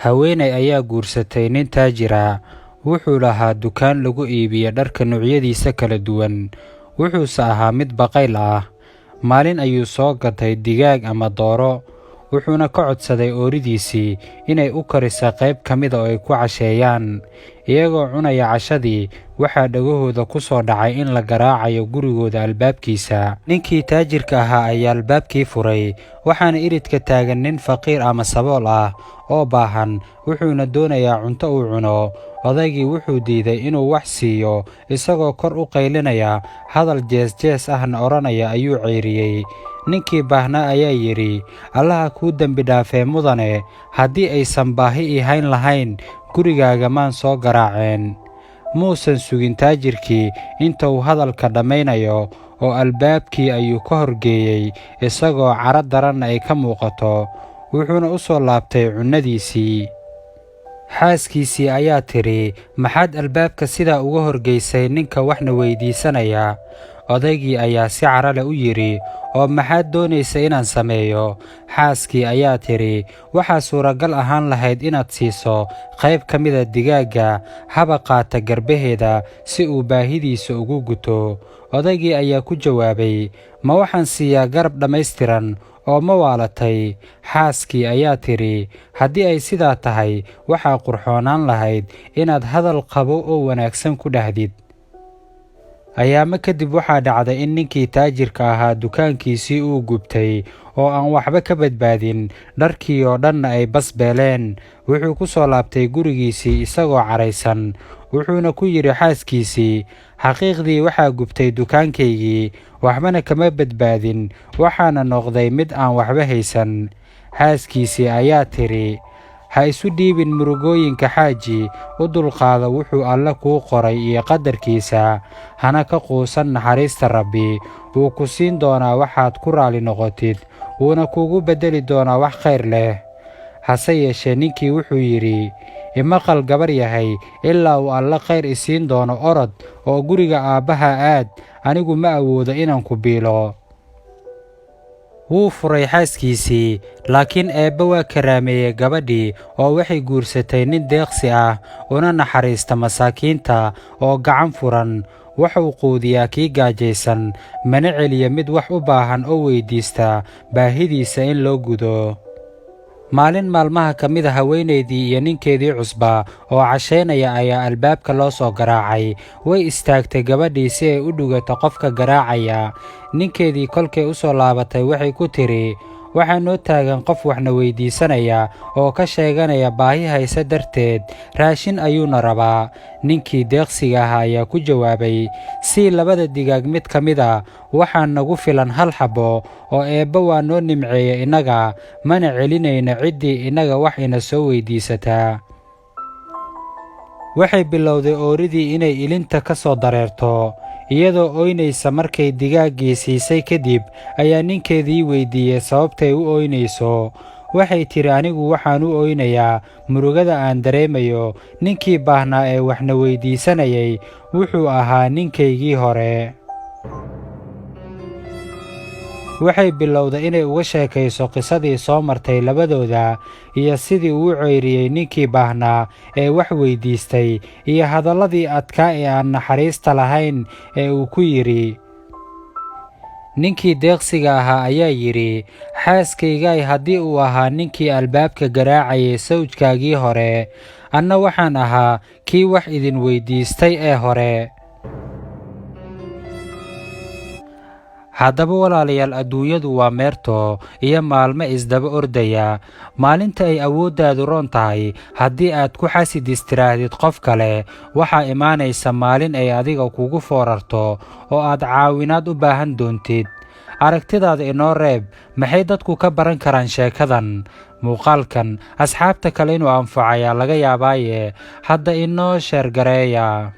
Haweeney ayaa guursatay nin taajir ah. Wuxuu lahaa dukaan lagu iibiyo dharka noocyadiisa kala duwan. Wuxuuse ahaa mid baqayl ah. Maalin ayuu soo gatay digaag ama dooro, wuxuuna ka codsaday ooridiisii inay u kariso qayb ka mid ah oo ay ku casheeyaan. Iyagoo cunaya cashadii, waxaa dhagahooda ku soo dhacay in la garaacayo gurigooda albaabkiisa. Ninkii taajirka ahaa ayaa albaabkii furay, waxaana iridka taagan nin faqiir ama sabool ah oo baahan, wuxuuna doonayaa cunto uu cuno. Odaygii wuxuu diiday inuu wax siiyo, isagoo kor u qaylinaya, hadal jees-jees ahna odhanaya ayuu ceyriyey. Ninkii baahnaa ayaa yidhi, Allaha kuu dembi dhaafee mudane, haddii aysan baahi ii hayn lahayn, gurigaaga maan soo garaaceen. Muusan sugin taajirkii inta uu hadalka dhammaynayo, oo albaabkii ayuu ka horgeeyey, isagoo cadho daranna ay ka muuqato. Wuxuuna u soo laabtay cunnadiisii. Xaaskiisii ayaa tidhi, maxaad albaabka sidaa uga horgeysay ninka waxna weydiisanaya? Odaygii ayaa si cadho leh u yidhi, oo maxaad doonaysa inaan sameeyo? Xaaskii ayaa tidhi, waxaa suuragal ahaan lahayd inaad siiso qayb ka mida digaagga, haba qaata garbaheeda si uu baahidiisa ugu guto. Odaygii ayaa ku jawaabay, ma waxaan siiyaa garab dhammaystiran oo ma waalatay? Xaaskii ayaa tidhi, haddii ay sidaa tahay, waxaa qurxoonaan lahayd inaad hadal qabo oo wanaagsan ku dhahdid. Ayaamo kadib waxaa dhacday in ninkii taajirka ahaa dukaankiisii uu gubtay oo aan waxba ka badbaadin, dharkii oo dhanna ay bas beeleen. Wuxuu ku soo laabtay gurigiisii isagoo caraysan, wuxuuna ku yidhi xaaskiisii, xaqiiqdii waxaa gubtay dukaankaygii, waxbana kama badbaadin, waxaana noqday mid aan waxba haysan. Xaaskiisii ayaa tidhi, ha isu dhiibin murugooyinka xaaji, u dulqaado wuxuu Alle kuu qoray iyo qadarkiisa, hana ka quusan naxariista Rabbi. Wuu ku siin doonaa waxaad ku raali noqotid, wuuna kuugu beddeli doonaa wax khayr leh. Hase yeeshee ninkii wuxuu yidhi, imaqal gabar yahay, ilaa uu Alle khayr isiin doono orod oo guriga aabbaha aad, anigu ma awoodo inaan ku biilo. Wuu furay xaaskiisii, laakiin Eebbe waa karaameeyey gabadhii oo waxay guursatay nin deeqsi ah, una naxariista masaakiinta oo gacan furan. Wuxuu quudiyaa kii gaajaysan, mana celiya mid wax u baahan oo weydiista baahidiisa in loo gudo. Maalin maalmaha ka mid a haweenaydii iyo ninkeedii cusbaa oo cashaynaya ayaa albaabka loo soo garaacay. Way istaagtay gabadhii si ay u dhugato qofka garaacaya. Ninkeedii kolkay u soo laabatay waxay ku tidhi, waxaa noo taagan qof waxna weydiisanaya oo ka sheeganaya baahi hayse darteed, raashin ayuuna rabaa. Ninkii deeqsiga ahaa ayaa ku jawaabay, sii 2 digaag mid ka mid a, waxaa nagu filan 1 xabbo, oo Eebbe waa noo nimceeye innaga, mana celinayno ciddii innaga wax ina soo weydiisataa. Waxay bilowday ooridii inay ilinta ka soo dareerto. Iyadoo ooynaysa markay digaaggii siisay kadib, ayaa ninkeedii weydiiyey sababtay u ooynayso. Waxay tidhi, anigu waxaan u ooynayaa murugada aan dareemayo. Ninkii baahnaa ee waxna weydiisanayay wuxuu ahaa ninkaygii hore. Waxay bilowday inay uga sheekayso qisadii soo martay labadooda, iyo sidii uu u ceyriyey ninkii baahnaa ee wax weydiistay, iyo hadalladii adkaa ee aan naxariista lahayn ee uu ku yidhi. Ninkii deeqsiga ahaa ayaa yidhi, xaaskaygay haddii uu ahaa ninkii albaabka garaacayay sawjkaagii hore, anna waxaan ahaa kii wax idin weydiistay ee hore. Haddaba walaalayaal, adduunyadu waa meerto iyo maalmo isdaba ordaya. Maalinta ay awooddaadu roon tahay, haddii aad ku xasidistiraadid qof kale, waxaa imaanaysa maalin ay adiga kugu foorarto oo aad caawinaad u baahan doontid. Aragtidaada inoo reeb, maxay dadku ka baran karaan sheekadan? Muuqaalkan asxaabta kale inuu anfaco ayaa laga yaabaaye, hadda inoo sheer gareeya.